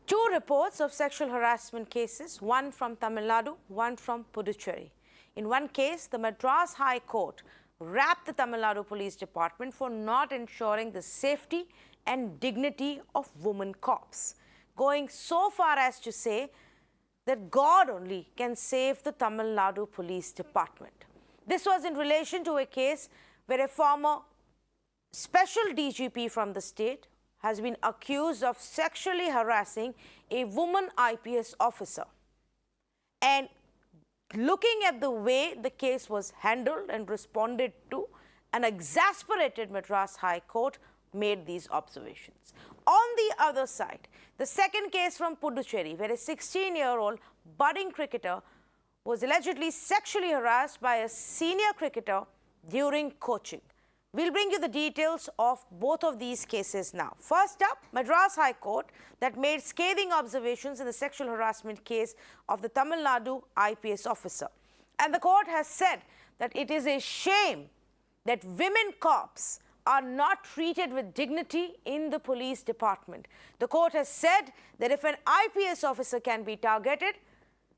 Two reports of sexual harassment cases, one from Tamil Nadu, one from Puducherry. In one case, the Madras High Court rapped the Tamil Nadu Police Department for not ensuring the safety and dignity of women cops, going so far as to say that God only can save the Tamil Nadu Police Department. This was in relation to a case where a former special DGP from the state has been accused of sexually harassing a woman IPS officer. And looking at the way the case was handled and responded to, an exasperated Madras High Court made these observations. On the other side, the second case from Puducherry, where a 16-year-old budding cricketer was allegedly sexually harassed by a senior cricketer during coaching. We'll bring you the details of both of these cases now. First up, Madras High Court that made scathing observations in the sexual harassment case of the Tamil Nadu IPS officer. And the court has said that it is a shame that women cops are not treated with dignity in the police department. The court has said that if an IPS officer can be targeted,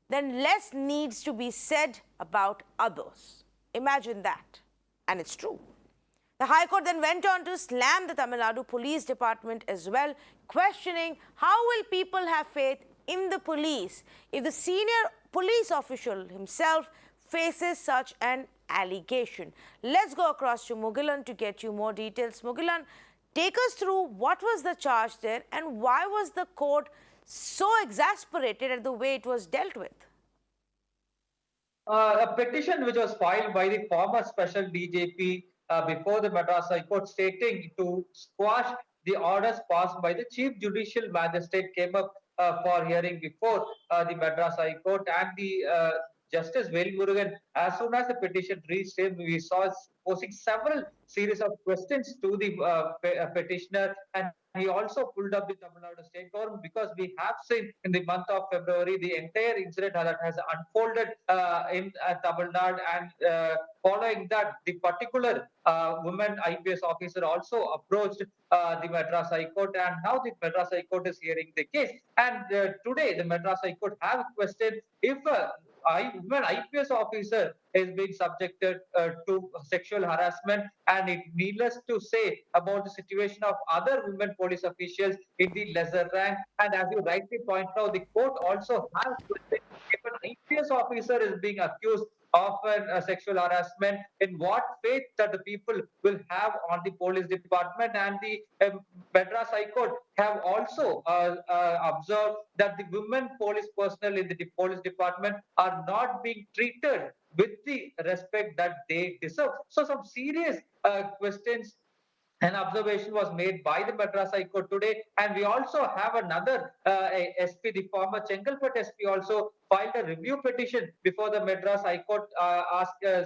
then less needs to be said about others. Imagine that. And it's true. The High Court then went on to slam the Tamil Nadu Police Department as well, questioning how will people have faith in the police if the senior police official himself faces such an allegation. Let's go across to Mugilan to get you more details. Mugilan, take us through what was the charge there and why was the court so exasperated at the way it was dealt with? A petition which was filed by the former special DJP before the Madras High Court stating to squash the orders passed by the Chief Judicial Magistrate came up for hearing before the Madras High Court, and the Justice Velmurugan, as soon as the petition reached him, we saw posing several series of questions to the petitioner, and he also pulled up the Tamil Nadu state government because we have seen in the month of February the entire incident that has unfolded in Tamil Nadu, and following that, the particular woman IPS officer also approached the Madras High Court, and now the Madras High Court is hearing the case. And today, the Madras High Court have questioned if women IPS officer is being subjected to sexual harassment, and it needless to say about the situation of other women police officials in the lesser rank. And as you rightly point out, the court also has questioned if an IPS officer is being accused of sexual harassment, in what faith that the people will have on the police department. And the Madras High Court have also observed that the women police personnel in the police department are not being treated with the respect that they deserve. So some serious questions an observation was made by the Madras High Court today, and we also have another SP, the former Chengalpet SP, also filed a review petition before the Madras High Court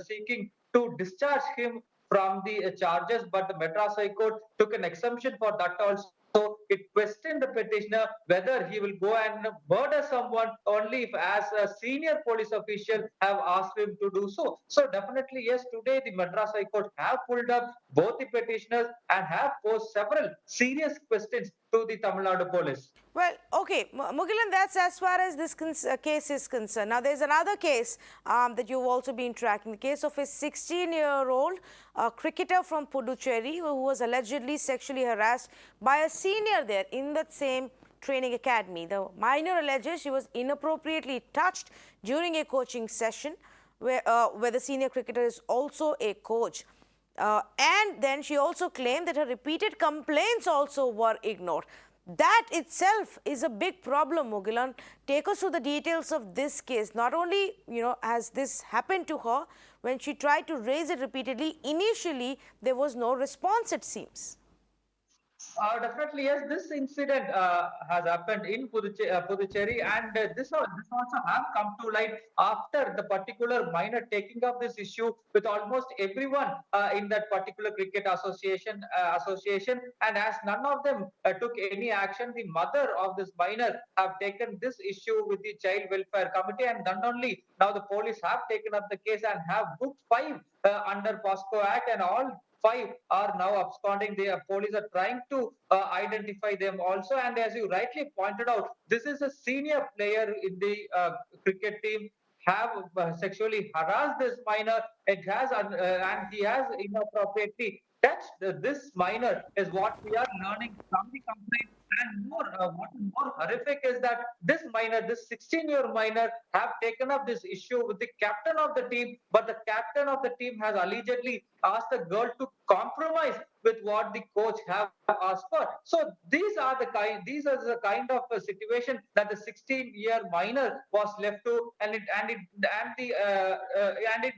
seeking to discharge him from the charges, but the Madras High Court took an exemption for that also. So it questioned the petitioner whether he will go and murder someone only if, as a senior police official, have asked him to do so. So definitely, yes, today the Madras High Court have pulled up both the petitioners and have posed several serious questions to the Tamil Nadu police. Well, okay, Mugilan, that's as far as this case is concerned. Now, there's another case that you've also been tracking, the case of a 16-year-old cricketer from Puducherry who was allegedly sexually harassed by a senior there in that same training academy. The minor alleges she was inappropriately touched during a coaching session where the senior cricketer is also a coach. And then she also claimed that her repeated complaints also were ignored. That itself is a big problem, Mugilan. Take us through the details of this case. Not only, has this happened to her, when she tried to raise it repeatedly, initially there was no response, it seems. Definitely, yes. This incident has happened in Puducherry, and this also have come to light after the particular minor taking up this issue with almost everyone in that particular cricket association. And as none of them took any action, the mother of this minor have taken this issue with the Child Welfare Committee, and then only now the police have taken up the case and have booked 5 under POSCO Act, and all five are now absconding. The police are trying to identify them also. And as you rightly pointed out, this is a senior player in the cricket team have sexually harassed this minor. It has and he has inappropriately touched this minor is what we are learning from the complaint. And more, what is more horrific is that this minor, this 16-year minor, have taken up this issue with the captain of the team, but the captain of the team has allegedly asked the girl to compromise with what the coach have asked for. So these are the kind of a situation that the 16-year minor was left to, and it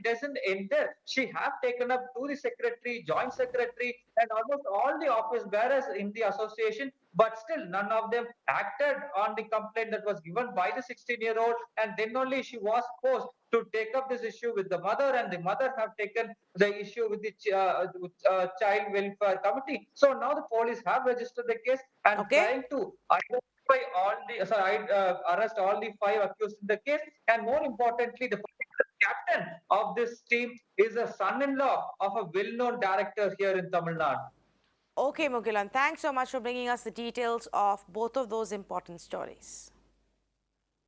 doesn't end there. She have taken up to the secretary, joint secretary, and almost all the office bearers in the association, but still none of them acted on the complaint that was given by the 16-year-old, and then only she was forced to take up this issue with the mother, and the mother have taken the issue with the child welfare committee. So now the police have registered the case and Okay. trying to identify arrest all the five accused in the case, and more importantly, the captain of this team is a son-in-law of a well-known director here in Tamil Nadu. Okay, Mugilan, thanks so much for bringing us the details of both of those important stories.